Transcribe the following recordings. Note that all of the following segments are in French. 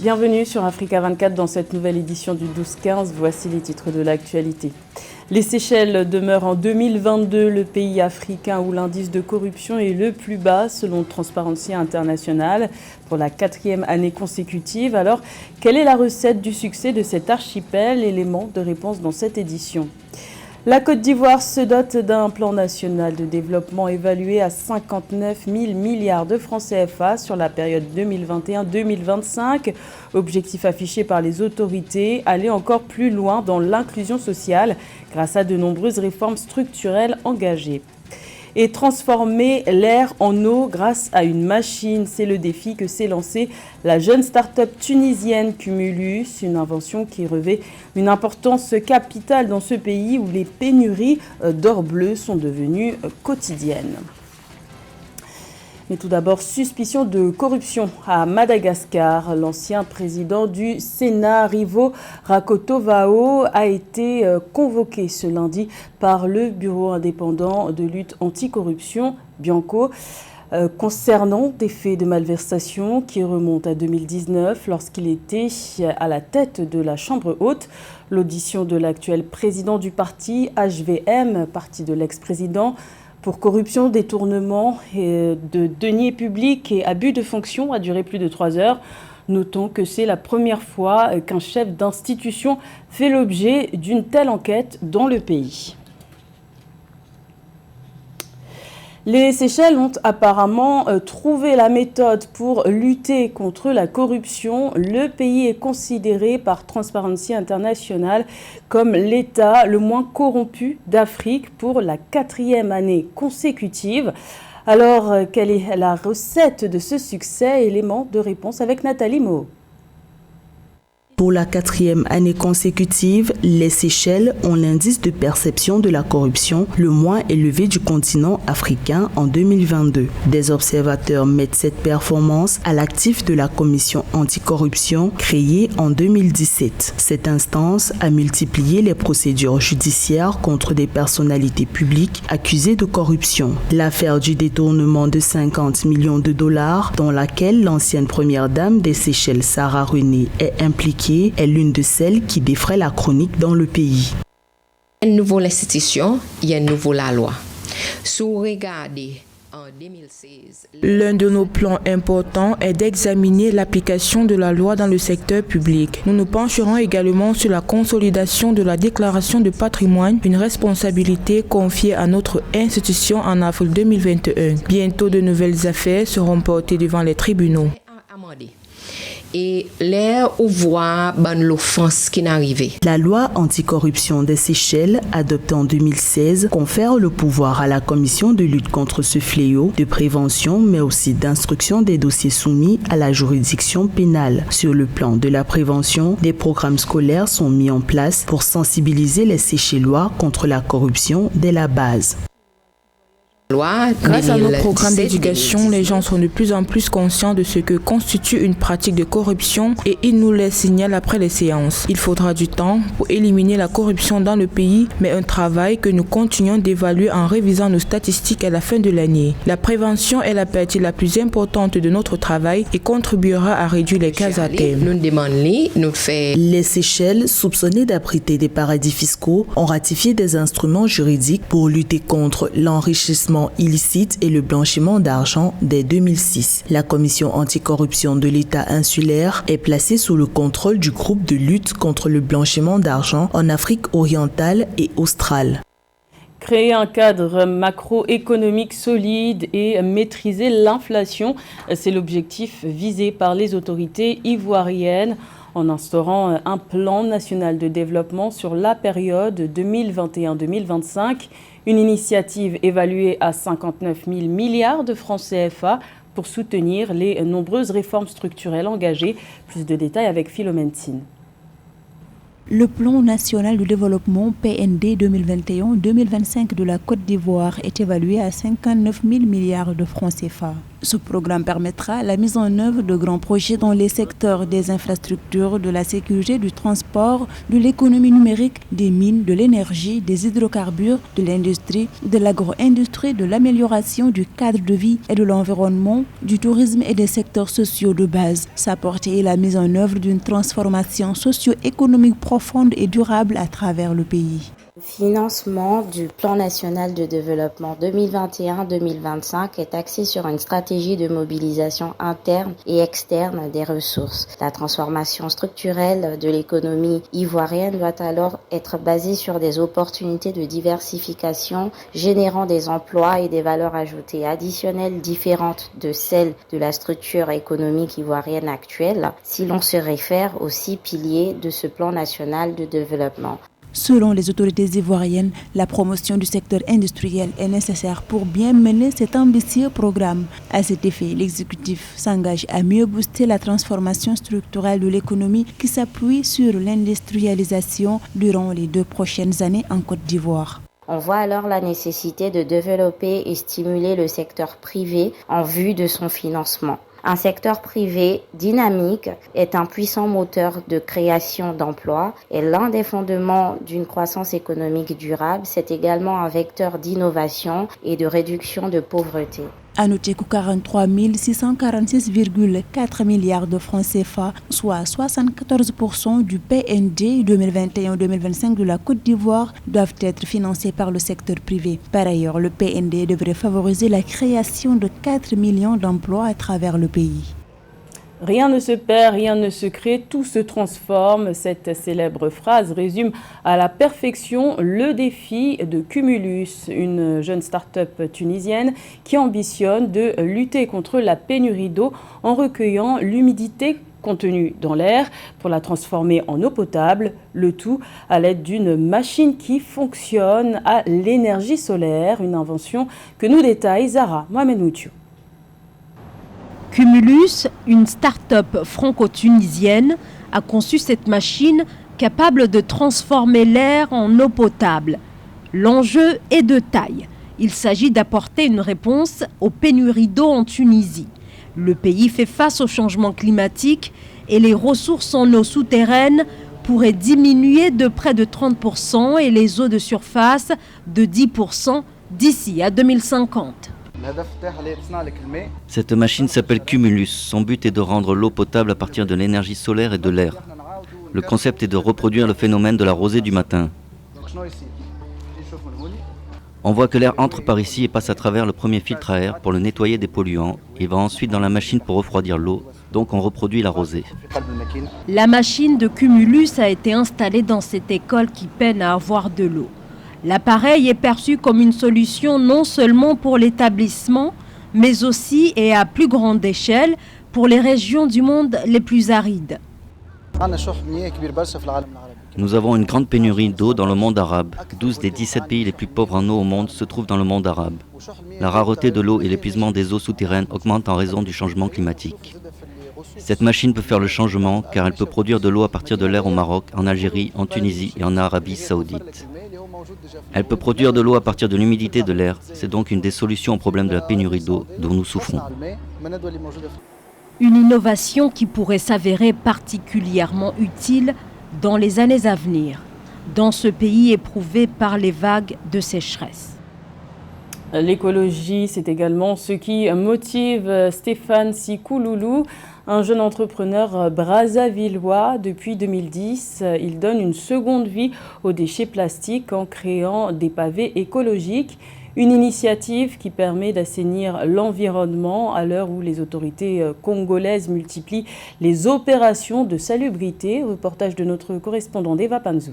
Bienvenue sur Africa 24 dans cette nouvelle édition du 12-15. Voici les titres de l'actualité. Les Seychelles demeurent en 2022 le pays africain où l'indice de corruption est le plus bas selon Transparency International pour la 4e année consécutive. Alors, quelle est la recette du succès de cet archipel? Élément de réponse dans cette édition. La Côte d'Ivoire se dote d'un plan national de développement évalué à 59 000 milliards de francs CFA sur la période 2021-2025. Objectif affiché par les autorités, aller encore plus loin dans l'inclusion sociale grâce à de nombreuses réformes structurelles engagées. Et transformer l'air en eau grâce à une machine, c'est le défi que s'est lancé la jeune start-up tunisienne Cumulus, une invention qui revêt une importance capitale dans ce pays où les pénuries d'or bleu sont devenues quotidiennes. Mais tout d'abord, suspicion de corruption à Madagascar. L'ancien président du Sénat, Rivo Rakotovao, a été convoqué ce lundi par le Bureau indépendant de lutte anticorruption, Bianco, concernant des faits de malversation qui remontent à 2019 lorsqu'il était à la tête de la Chambre haute. L'audition de l'actuel président du parti, HVM, parti de l'ex-président, pour corruption, détournement de deniers publics et abus de fonction a duré plus de 3 heures. Notons que c'est la première fois qu'un chef d'institution fait l'objet d'une telle enquête dans le pays. Les Seychelles ont apparemment trouvé la méthode pour lutter contre la corruption. Le pays est considéré par Transparency International comme l'État le moins corrompu d'Afrique pour la 4e année consécutive. Alors, quelle est la recette de ce succès? Élément de réponse avec Nathalie Mo. Pour la 4e année consécutive, les Seychelles ont l'indice de perception de la corruption le moins élevé du continent africain en 2022. Des observateurs mettent cette performance à l'actif de la commission anticorruption créée en 2017. Cette instance a multiplié les procédures judiciaires contre des personnalités publiques accusées de corruption. L'affaire du détournement de 50 millions de dollars, dans laquelle l'ancienne première dame des Seychelles, Sarah René, est impliquée, est l'une de celles qui défraie la chronique dans le pays. Une nouvelle institution, il y a une nouvelle loi. Si vous regardez en 2016, l'un de nos plans importants est d'examiner l'application de la loi dans le secteur public. Nous nous pencherons également sur la consolidation de la déclaration de patrimoine, une responsabilité confiée à notre institution en avril 2021. Bientôt, de nouvelles affaires seront portées devant les tribunaux. Et l'air où voit l'offense qui n'est arrivée. La loi anticorruption des Seychelles, adoptée en 2016, confère le pouvoir à la commission de lutte contre ce fléau, de prévention, mais aussi d'instruction des dossiers soumis à la juridiction pénale. Sur le plan de la prévention, des programmes scolaires sont mis en place pour sensibiliser les Seychellois contre la corruption dès la base. Grâce à nos programmes d'éducation, les gens sont de plus en plus conscients de ce que constitue une pratique de corruption et ils nous les signalent après les séances. Il faudra du temps pour éliminer la corruption dans le pays, mais un travail que nous continuons d'évaluer en révisant nos statistiques à la fin de l'année. La prévention est la partie la plus importante de notre travail et contribuera à réduire les cas à terme. Les Seychelles, soupçonnées d'abriter des paradis fiscaux, ont ratifié des instruments juridiques pour lutter contre l'enrichissement illicite et le blanchiment d'argent dès 2006. La commission anticorruption de l'État insulaire est placée sous le contrôle du groupe de lutte contre le blanchiment d'argent en Afrique orientale et australe. Créer un cadre macroéconomique solide et maîtriser l'inflation, c'est l'objectif visé par les autorités ivoiriennes en instaurant un plan national de développement sur la période 2021-2025. Une initiative évaluée à 59 000 milliards de francs CFA pour soutenir les nombreuses réformes structurelles engagées. Plus de détails avec Philomène Tine. Le plan national de développement PND 2021-2025 de la Côte d'Ivoire est évalué à 59 000 milliards de francs CFA. Ce programme permettra la mise en œuvre de grands projets dans les secteurs des infrastructures, de la sécurité, du transport, de l'économie numérique, des mines, de l'énergie, des hydrocarbures, de l'industrie, de l'agro-industrie, de l'amélioration du cadre de vie et de l'environnement, du tourisme et des secteurs sociaux de base. Sa portée est la mise en œuvre d'une transformation socio-économique profonde et durable à travers le pays. Le financement du plan national de développement 2021-2025 est axé sur une stratégie de mobilisation interne et externe des ressources. La transformation structurelle de l'économie ivoirienne doit alors être basée sur des opportunités de diversification générant des emplois et des valeurs ajoutées additionnelles différentes de celles de la structure économique ivoirienne actuelle, si l'on se réfère aux 6 piliers de ce plan national de développement. Selon les autorités ivoiriennes, la promotion du secteur industriel est nécessaire pour bien mener cet ambitieux programme. À cet effet, l'exécutif s'engage à mieux booster la transformation structurelle de l'économie qui s'appuie sur l'industrialisation durant les 2 prochaines années en Côte d'Ivoire. On voit alors la nécessité de développer et stimuler le secteur privé en vue de son financement. Un secteur privé dynamique est un puissant moteur de création d'emplois et l'un des fondements d'une croissance économique durable, c'est également un vecteur d'innovation et de réduction de pauvreté. À noter que 43 646,4 milliards de francs CFA, soit 74% du PNB 2021-2025 de la Côte d'Ivoire, doivent être financés par le secteur privé. Par ailleurs, le PNB devrait favoriser la création de 4 millions d'emplois à travers le pays. Rien ne se perd, rien ne se crée, tout se transforme. Cette célèbre phrase résume à la perfection le défi de Cumulus, une jeune start-up tunisienne qui ambitionne de lutter contre la pénurie d'eau en recueillant l'humidité contenue dans l'air pour la transformer en eau potable, le tout à l'aide d'une machine qui fonctionne à l'énergie solaire, une invention que nous détaille Zara Mohamed Moutiou. Cumulus, une start-up franco-tunisienne, a conçu cette machine capable de transformer l'air en eau potable. L'enjeu est de taille. Il s'agit d'apporter une réponse aux pénuries d'eau en Tunisie. Le pays fait face au changement climatique et les ressources en eau souterraine pourraient diminuer de près de 30% et les eaux de surface de 10% d'ici à 2050. Cette machine s'appelle Cumulus. Son but est de rendre l'eau potable à partir de l'énergie solaire et de l'air. Le concept est de reproduire le phénomène de la rosée du matin. On voit que l'air entre par ici et passe à travers le premier filtre à air pour le nettoyer des polluants. Il va ensuite dans la machine pour refroidir l'eau. Donc on reproduit la rosée. La machine de Cumulus a été installée dans cette école qui peine à avoir de l'eau. L'appareil est perçu comme une solution non seulement pour l'établissement, mais aussi et à plus grande échelle pour les régions du monde les plus arides. Nous avons une grande pénurie d'eau dans le monde arabe. 12 des 17 pays les plus pauvres en eau au monde se trouvent dans le monde arabe. La rareté de l'eau et l'épuisement des eaux souterraines augmentent en raison du changement climatique. Cette machine peut faire le changement car elle peut produire de l'eau à partir de l'air au Maroc, en Algérie, en Tunisie et en Arabie Saoudite. Elle peut produire de l'eau à partir de l'humidité de l'air. C'est donc une des solutions au problème de la pénurie d'eau dont nous souffrons. Une innovation qui pourrait s'avérer particulièrement utile dans les années à venir, dans ce pays éprouvé par les vagues de sécheresse. L'écologie, c'est également ce qui motive Stéphane Sikouloulou, un jeune entrepreneur brazzavillois. Depuis 2010, il donne une seconde vie aux déchets plastiques en créant des pavés écologiques. Une initiative qui permet d'assainir l'environnement à l'heure où les autorités congolaises multiplient les opérations de salubrité. Reportage de notre correspondant Deva Panzou.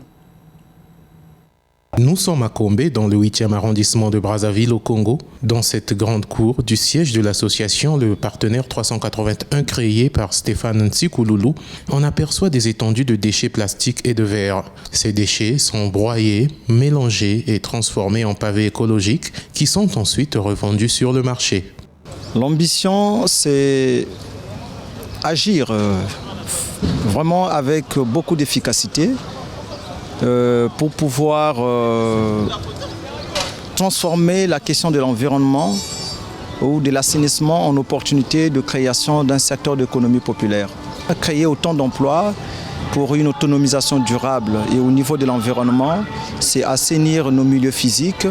Nous sommes à Kombe, dans le 8e arrondissement de Brazzaville au Congo. Dans cette grande cour du siège de l'association Le Partenaire 381 créée par Stéphane Nsikouloulou, on aperçoit des étendues de déchets plastiques et de verre. Ces déchets sont broyés, mélangés et transformés en pavés écologiques qui sont ensuite revendus sur le marché. L'ambition, c'est agir vraiment avec beaucoup d'efficacité. Pour pouvoir transformer la question de l'environnement ou de l'assainissement en opportunité de création d'un secteur d'économie populaire. Créer autant d'emplois pour une autonomisation durable et au niveau de l'environnement, c'est assainir nos milieux physiques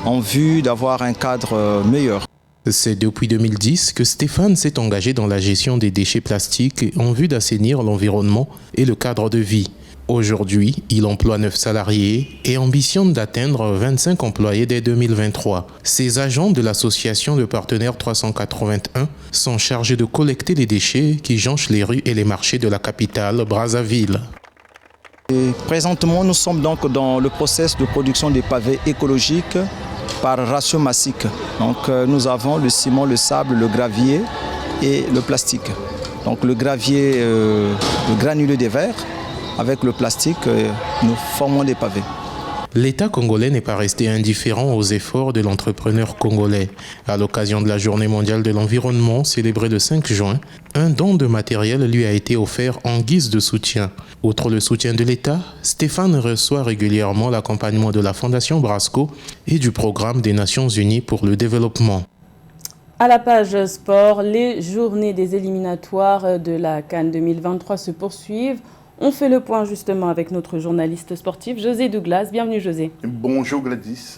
en vue d'avoir un cadre meilleur. C'est depuis 2010 que Stéphane s'est engagé dans la gestion des déchets plastiques en vue d'assainir l'environnement et le cadre de vie. Aujourd'hui, il emploie 9 salariés et ambitionne d'atteindre 25 employés dès 2023. Ces agents de l'association de partenaires 381 sont chargés de collecter les déchets qui jonchent les rues et les marchés de la capitale, Brazzaville. Et présentement, nous sommes donc dans le processus de production des pavés écologiques par ratio massique. Donc nous avons le ciment, le sable, le gravier et le plastique. Donc le gravier, le granulé des verres, avec le plastique, nous formons des pavés. L'État congolais n'est pas resté indifférent aux efforts de l'entrepreneur congolais. À l'occasion de la Journée mondiale de l'environnement, célébrée le 5 juin, un don de matériel lui a été offert en guise de soutien. Outre le soutien de l'État, Stéphane reçoit régulièrement l'accompagnement de la Fondation Brasco et du Programme des Nations Unies pour le développement. À la page sport, les journées des éliminatoires de la CAN 2023 se poursuivent. On fait le point justement avec notre journaliste sportif José Douglas. Bienvenue José. Bonjour Gladys.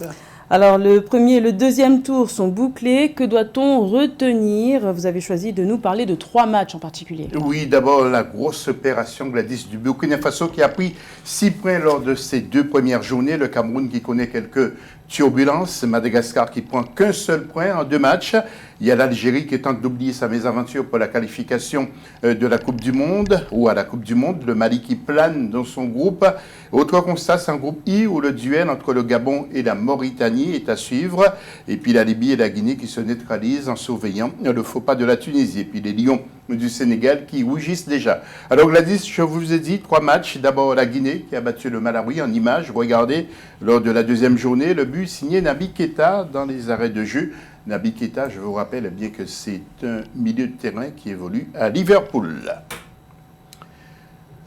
Alors le premier et le deuxième tour sont bouclés. Que doit-on retenir? Vous avez choisi de nous parler de 3 matchs en particulier. Oui, d'abord la grosse opération Gladys du Burkina Faso qui a pris 6 points lors de ses 2 premières journées. Le Cameroun qui connaît quelques turbulences. Madagascar qui prend qu'un seul point en 2 matchs. Il y a l'Algérie qui tente d'oublier sa mésaventure pour la qualification de la Coupe du Monde ou à la Coupe du Monde. Le Mali qui plane dans son groupe. Autre constat, c'est un groupe I où le duel entre le Gabon et la Mauritanie est à suivre. Et puis la Libye et la Guinée qui se neutralisent en surveillant le faux pas de la Tunisie. Et puis les Lions du Sénégal qui rougissent déjà. Alors Gladys, je vous ai dit 3 matchs. D'abord la Guinée qui a battu le Malawi en images. Regardez, lors de la deuxième journée, le but signé Naby Keita dans les arrêts de jeu. Naby Keita, je vous rappelle bien que c'est un milieu de terrain qui évolue à Liverpool.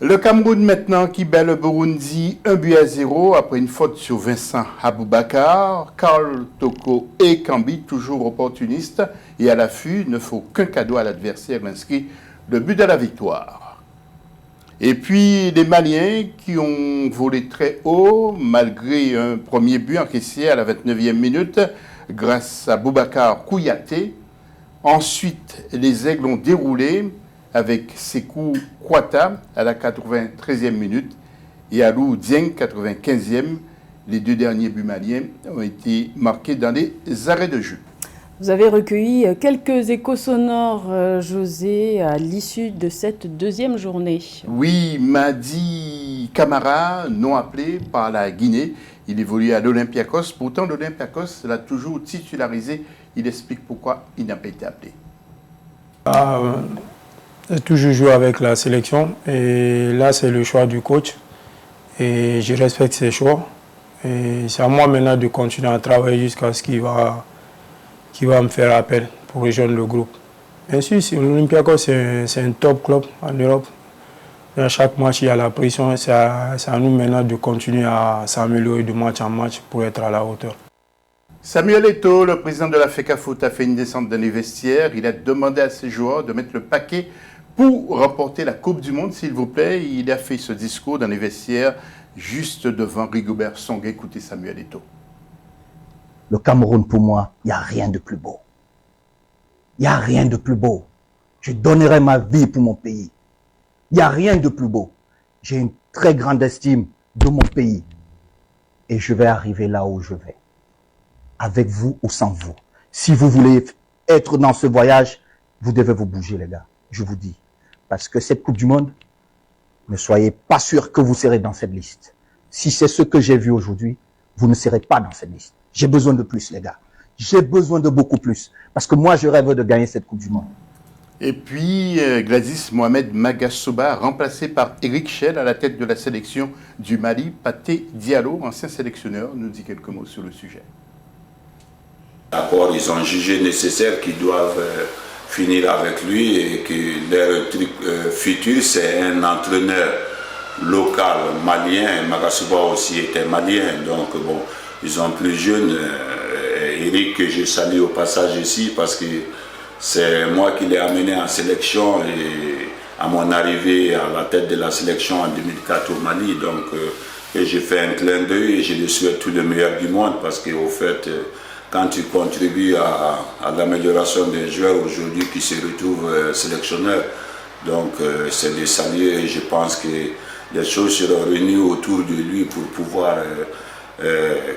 Le Cameroun maintenant qui bat le Burundi 1-0 après une faute sur Vincent Aboubakar. Karl Toko et Kambi, toujours opportunistes et à l'affût, ne faut qu'un cadeau à l'adversaire, inscrit le but de la victoire. Et puis les Maliens qui ont volé très haut malgré un premier but encaissé à la 29e minute grâce à Boubacar Kouyaté. Ensuite, les Aigles ont déroulé avec Sekou Kouata à la 93e minute et Alou Dieng, 95e. Les 2 derniers buts maliens ont été marqués dans les arrêts de jeu. Vous avez recueilli quelques échos sonores, José, à l'issue de cette deuxième journée. Oui, Madi Camara, non appelé par la Guinée. Il évolue à l'Olympiakos. Pourtant, l'Olympiakos l'a toujours titularisé. Il explique pourquoi il n'a pas été appelé. J'ai toujours joué avec la sélection. Et là, c'est le choix du coach. Et je respecte ses choix. Et c'est à moi maintenant de continuer à travailler jusqu'à ce qu'il va me faire appel pour rejoindre le groupe. Bien sûr, l'Olympiakos, c'est un top club en Europe. À chaque match, il y a la pression. C'est à nous maintenant de continuer à s'améliorer de match en match pour être à la hauteur. Samuel Eto'o, le président de la FECAFOOT, a fait une descente dans les vestiaires. Il a demandé à ses joueurs de mettre le paquet pour remporter la Coupe du Monde, s'il vous plaît. Il a fait ce discours dans les vestiaires juste devant Rigobert Song. Écoutez Samuel Eto'o. Le Cameroun, pour moi, il n'y a rien de plus beau. Il n'y a rien de plus beau. Je donnerai ma vie pour mon pays. Il n'y a rien de plus beau. J'ai une très grande estime de mon pays. Et je vais arriver là où je vais. Avec vous ou sans vous. Si vous voulez être dans ce voyage, vous devez vous bouger, les gars. Je vous dis. Parce que cette Coupe du Monde, ne soyez pas sûr que vous serez dans cette liste. Si c'est ce que j'ai vu aujourd'hui, vous ne serez pas dans cette liste. J'ai besoin de plus, les gars. J'ai besoin de beaucoup plus. Parce que moi, je rêve de gagner cette Coupe du Monde. Et puis, Gladys Mohamed Magasoba, remplacé par Eric Schell à la tête de la sélection du Mali. Pathé Diallo, ancien sélectionneur, nous dit quelques mots sur le sujet. D'accord, ils ont jugé nécessaire qu'ils doivent finir avec lui et que leur truc futur, c'est un entraîneur local malien. Magasoba aussi était malien, donc bon, ils sont plus jeunes. Eric, que je salue au passage ici, parce que c'est moi qui l'ai amené en sélection et à mon arrivée à la tête de la sélection en 2004 au Mali. Donc, et j'ai fait un clin d'œil et je lui souhaite tout le meilleur du monde, parce qu'au fait, quand tu contribues à l'amélioration des joueurs aujourd'hui qui se retrouvent sélectionneurs, donc c'est de saluer, et je pense que les choses seront réunies autour de lui pour pouvoir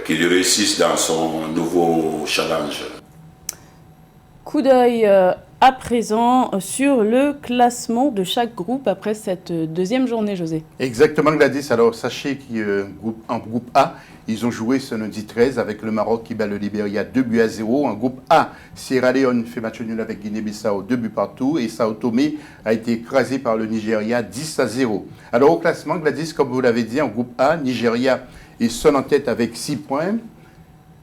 qu'il réussisse dans son nouveau challenge. Coup d'œil à présent sur le classement de chaque groupe après cette deuxième journée, José. Exactement, Gladys. Alors, sachez qu'en groupe A, ils ont joué ce lundi 13 avec le Maroc qui bat le Libéria 2-0. En groupe A, Sierra Leone fait match nul avec Guinée-Bissau 2 partout et Sao Tomé a été écrasé par le Nigeria 10-0. Alors, au classement, Gladys, comme vous l'avez dit, en groupe A, Nigeria est seul en tête avec 6 points.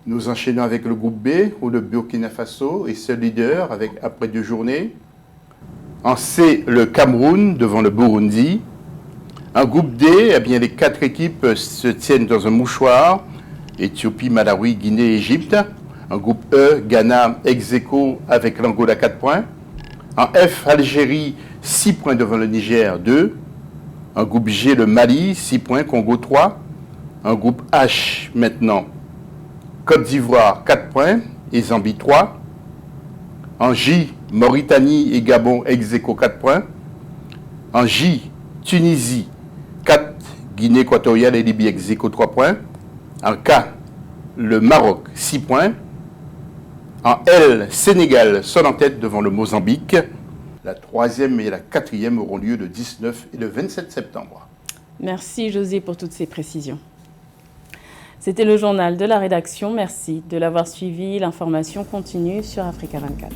Nous enchaînons avec le groupe B, où le Burkina Faso est seul leader après 2 journées. En C, le Cameroun devant le Burundi. En groupe D, eh bien, les 4 équipes se tiennent dans un mouchoir. Éthiopie, Malawi, Guinée, Égypte. En groupe E, Ghana ex-aequo avec l'Angola 4 points. En F, Algérie 6 points devant le Niger 2. En groupe G, le Mali 6 points, Congo 3. En groupe H maintenant, Côte d'Ivoire 4 points et Zambie 3. En J, Mauritanie et Gabon ex-aequo 4 points. En J, Tunisie 4, Guinée équatoriale et Libye ex-aequo 3 points. En K, le Maroc 6 points. En L, Sénégal seul en tête devant le Mozambique. La 3e et la 4e auront lieu le 19 et le 27 septembre. Merci José pour toutes ces précisions. C'était le journal de la rédaction. Merci de l'avoir suivi. L'information continue sur Africa 24.